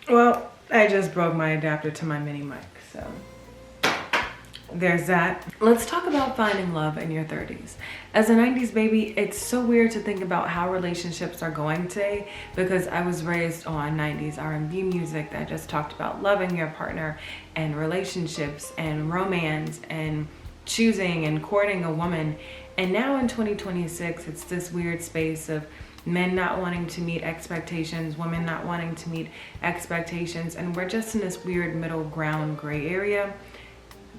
Well, I just broke my adapter to my mini mic, so there's that. Let's talk about finding love in your 30s. As a 90s baby, it's so weird to think about how relationships are going today because I was raised on 90s R&B music that just talked about loving your partner and relationships and romance and choosing and courting a woman. And now in 2026, it's this weird space of men not wanting to meet expectations, women not wanting to meet expectations, and we're just in this weird middle ground gray area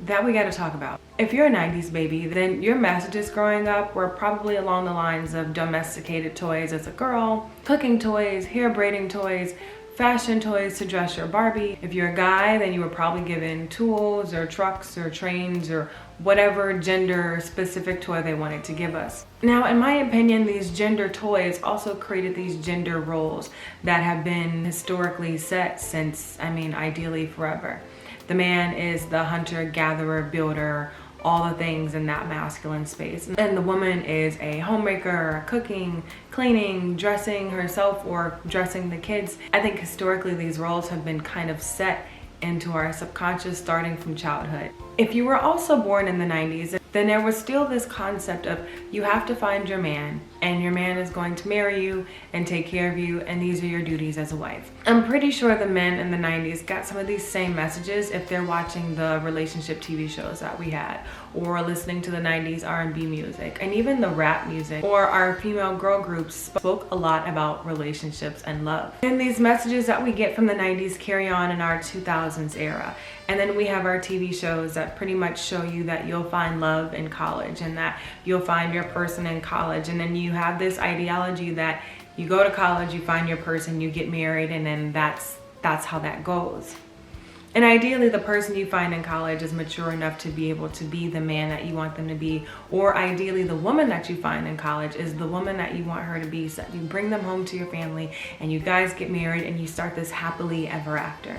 that we got to talk about. If you're a 90s baby, then your messages growing up were probably along the lines of domesticated toys as a girl, cooking toys, hair braiding toys, fashion toys to dress your Barbie. If you're a guy, then you were probably given tools or trucks or trains or whatever gender specific toy they wanted to give us. Now, in my opinion, these gender toys also created these gender roles that have been historically set since, ideally forever. The man is the hunter, gatherer, builder, all the things in that masculine space. And the woman is a homemaker, cooking, cleaning, dressing herself or dressing the kids. I think historically these roles have been kind of set into our subconscious starting from childhood. If you were also born in the 90s, then there was still this concept of you have to find your man and your man is going to marry you and take care of you and these are your duties as a wife. I'm pretty sure the men in the 90s got some of these same messages if they're watching the relationship TV shows that we had or listening to the 90s R&B music and even the rap music, or our female girl groups spoke a lot about relationships and love. And these messages that we get from the 90s carry on in our 2000s era. And then we have our TV shows that pretty much show you that you'll find love in college and that you'll find your person in college. And then you have this ideology that you go to college, you find your person, you get married, and then that's how that goes. And ideally, the person you find in college is mature enough to be able to be the man that you want them to be. Or ideally, the woman that you find in college is the woman that you want her to be. So you bring them home to your family and you guys get married and you start this happily ever after.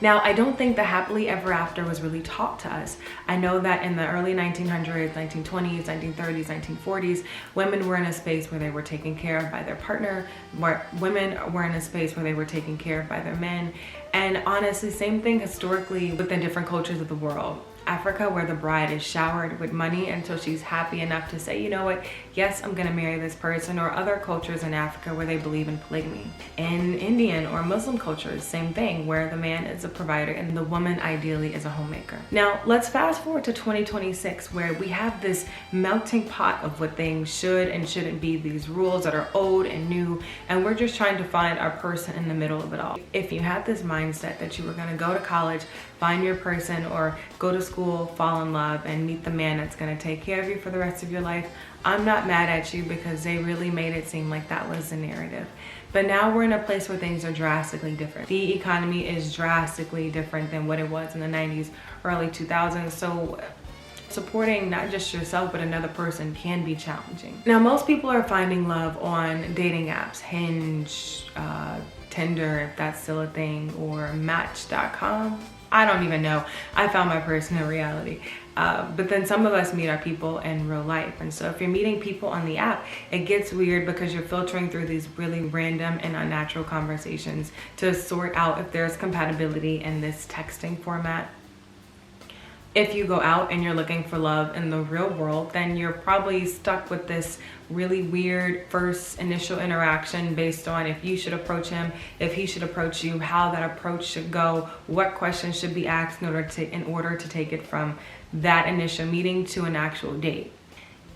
Now, I don't think the happily ever after was really taught to us. I know that in the early 1900s, 1920s, 1930s, 1940s, women were in a space where they were taken care of by their partner, where women were in a space where they were taken care of by their men. And honestly, same thing historically within different cultures of the world. Africa, where the bride is showered with money until she's happy enough to say, you know what, yes, I'm gonna marry this person. Or other cultures in Africa where they believe in polygamy. In Indian or Muslim cultures, same thing, where the man is a provider and the woman ideally is a homemaker. Now, let's fast forward to 2026, where we have this melting pot of what things should and shouldn't be, these rules that are old and new, and we're just trying to find our person in the middle of it all. If you had this mindset that you were gonna go to college, find your person, or go to school, fall in love, and meet the man that's gonna take care of you for the rest of your life, I'm not mad at you because they really made it seem like that was the narrative. But now we're in a place where things are drastically different. The economy is drastically different than what it was in the 90s, early 2000s. So supporting not just yourself, but another person can be challenging. Now, most people are finding love on dating apps, Hinge, Tinder, if that's still a thing, or Match.com. I don't even know. I found my person in reality. But then some of us meet our people in real life. And so if you're meeting people on the app, it gets weird because you're filtering through these really random and unnatural conversations to sort out if there's compatibility in this texting format. If you go out and you're looking for love in the real world, then you're probably stuck with this really weird first initial interaction based on if you should approach him, if he should approach you, how that approach should go, what questions should be asked in order to take it from that initial meeting to an actual date.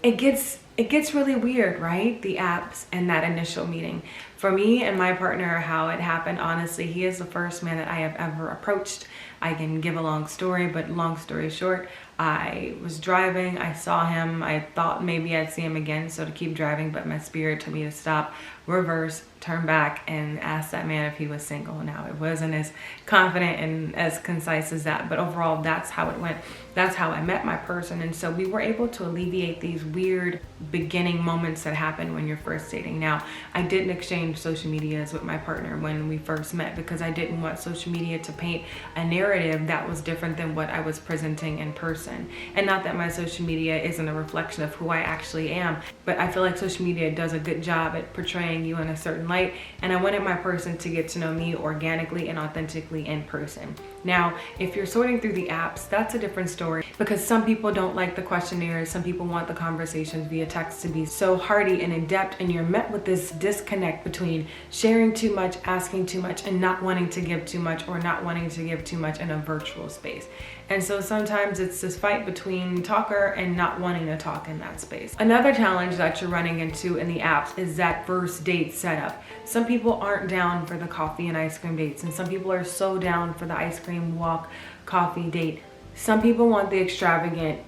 It gets really weird, right? The apps and that initial meeting. For me and my partner, how it happened, honestly, he is the first man that I have ever approached. I can give a long story, but long story short, I was driving, I saw him, I thought maybe I'd see him again, so to keep driving, but my spirit told me to stop, reverse, turn back, and ask that man if he was single. Now, it wasn't as confident and as concise as that, but overall, that's how it went. That's how I met my person, and so we were able to alleviate these weird beginning moments that happen when you're first dating. Now, I didn't exchange changed social medias with my partner when we first met, because I didn't want social media to paint a narrative that was different than what I was presenting in person. And not that my social media isn't a reflection of who I actually am, but I feel like social media does a good job at portraying you in a certain light, and I wanted my person to get to know me organically and authentically in person. Now, if you're sorting through the apps, that's a different story, because some people don't like the questionnaires, some people want the conversations via text to be so hearty and in depth, and you're met with this disconnect between sharing too much, asking too much, and not wanting to give too much, or not wanting to give too much in a virtual space. And so sometimes it's this fight between talker and not wanting to talk in that space. Another challenge that you're running into in the apps is that first date setup. Some people aren't down for the coffee and ice cream dates, and some people are so down for the ice cream walk, coffee date. Some people want the extravagant,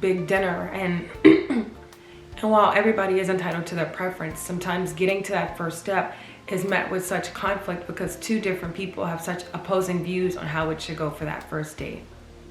big dinner, and and while everybody is entitled to their preference, sometimes getting to that first step is met with such conflict because two different people have such opposing views on how it should go for that first date.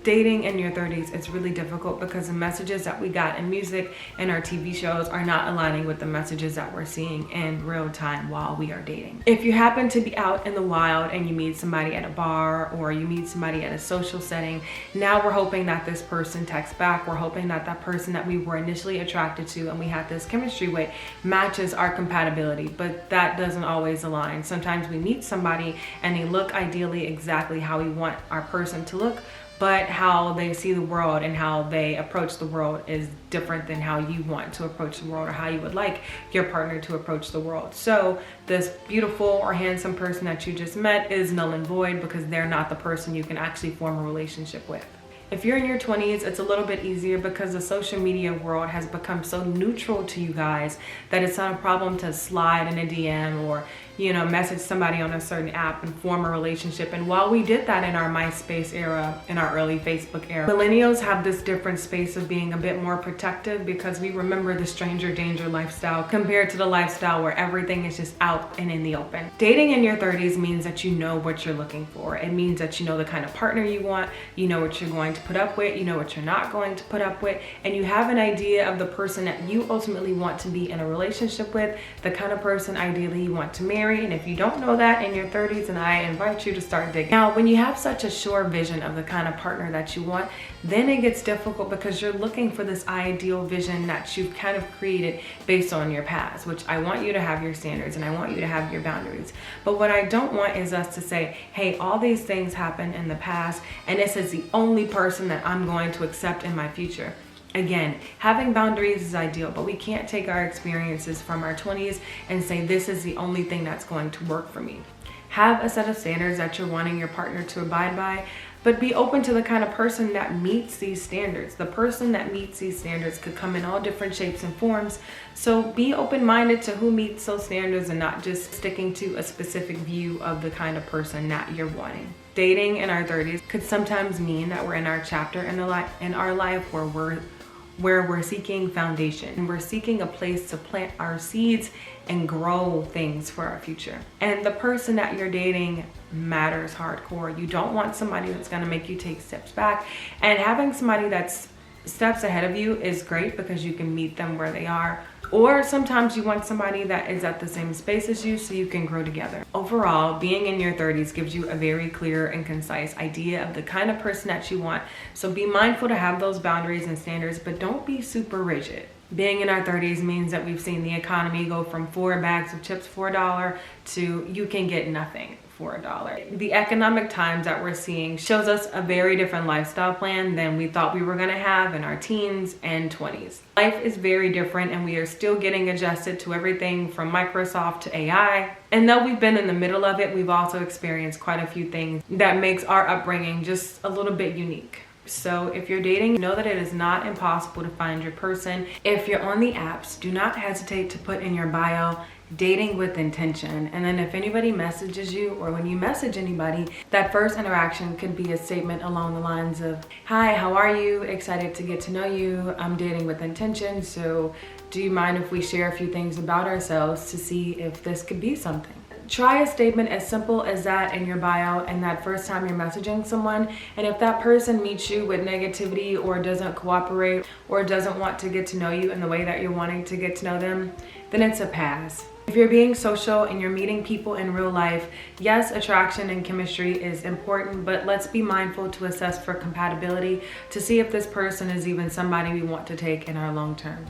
Dating in your 30s is really difficult because the messages that we got in music and our TV shows are not aligning with the messages that we're seeing in real time while we are dating. If you happen to be out in the wild and you meet somebody at a bar or you meet somebody at a social setting, now we're hoping that this person texts back. We're hoping that that person that we were initially attracted to and we had this chemistry with matches our compatibility, but that doesn't always align. Sometimes we meet somebody and they look ideally exactly how we want our person to look, but how they see the world and how they approach the world is different than how you want to approach the world or how you would like your partner to approach the world. So this beautiful or handsome person that you just met is null and void because they're not the person you can actually form a relationship with. If you're in your 20s, it's a little bit easier because the social media world has become so neutral to you guys that it's not a problem to slide in a DM or, message somebody on a certain app and form a relationship. And while we did that in our MySpace era, in our early Facebook era, millennials have this different space of being a bit more protective because we remember the stranger danger lifestyle compared to the lifestyle where everything is just out and in the open. Dating in your 30s means that you know what you're looking for. It means that you know the kind of partner you want, you know what you're going to put up with, you know what you're not going to put up with, and you have an idea of the person that you ultimately want to be in a relationship with, the kind of person ideally you want to marry. And if you don't know that in your 30s, then I invite you to start digging. Now, when you have such a sure vision of the kind of partner that you want, then it gets difficult because you're looking for this ideal vision that you've kind of created based on your past, which I want you to have your standards and I want you to have your boundaries. But what I don't want is us to say, hey, all these things happened in the past and this is the only person that I'm going to accept in my future. Again, having boundaries is ideal, but we can't take our experiences from our 20s and say this is the only thing that's going to work for me. Have a set of standards that you're wanting your partner to abide by, but be open to the kind of person that meets these standards. The person that meets these standards could come in all different shapes and forms. So be open-minded to who meets those standards and not just sticking to a specific view of the kind of person that you're wanting. Dating in our 30s could sometimes mean that we're in our chapter in our life where we're seeking foundation and we're seeking a place to plant our seeds and grow things for our future. And the person that you're dating matters hardcore. You don't want somebody that's going to make you take steps back, and having somebody that's steps ahead of you is great because you can meet them where they are. Or sometimes you want somebody that is at the same space as you so you can grow together. Overall, being in your 30s gives you a very clear and concise idea of the kind of person that you want. So be mindful to have those boundaries and standards, but don't be super rigid. Being in our 30s means that we've seen the economy go from 4 bags of chips for $1 to you can get nothing for $1. The economic times that we're seeing shows us a very different lifestyle plan than we thought we were going to have in our teens and 20s. Life is very different and we are still getting adjusted to everything from Microsoft to AI. And though we've been in the middle of it, we've also experienced quite a few things that makes our upbringing just a little bit unique. So if you're dating, know that it is not impossible to find your person. If you're on the apps, do not hesitate to put in your bio, dating with intention. And then if anybody messages you or when you message anybody, that first interaction could be a statement along the lines of, hi, how are you? Excited to get to know you. I'm dating with intention. So do you mind if we share a few things about ourselves to see if this could be something? Try a statement as simple as that in your bio and that first time you're messaging someone. And if that person meets you with negativity or doesn't cooperate or doesn't want to get to know you in the way that you're wanting to get to know them, then it's a pass. If you're being social and you're meeting people in real life, yes, attraction and chemistry is important, but let's be mindful to assess for compatibility to see if this person is even somebody we want to take in our long term.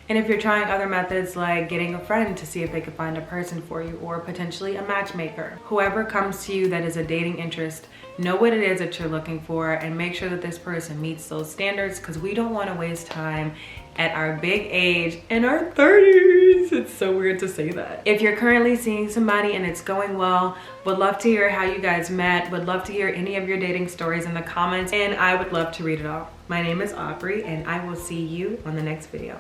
And if you're trying other methods like getting a friend to see if they could find a person for you, or potentially a matchmaker, whoever comes to you that is a dating interest, know what it is that you're looking for and make sure that this person meets those standards, because we don't want to waste time at our big age in our 30s. It's so weird to say that. If you're currently seeing somebody and it's going well, would love to hear how you guys met, would love to hear any of your dating stories in the comments, and I would love to read it all. My name is Aubrey, and I will see you on the next video.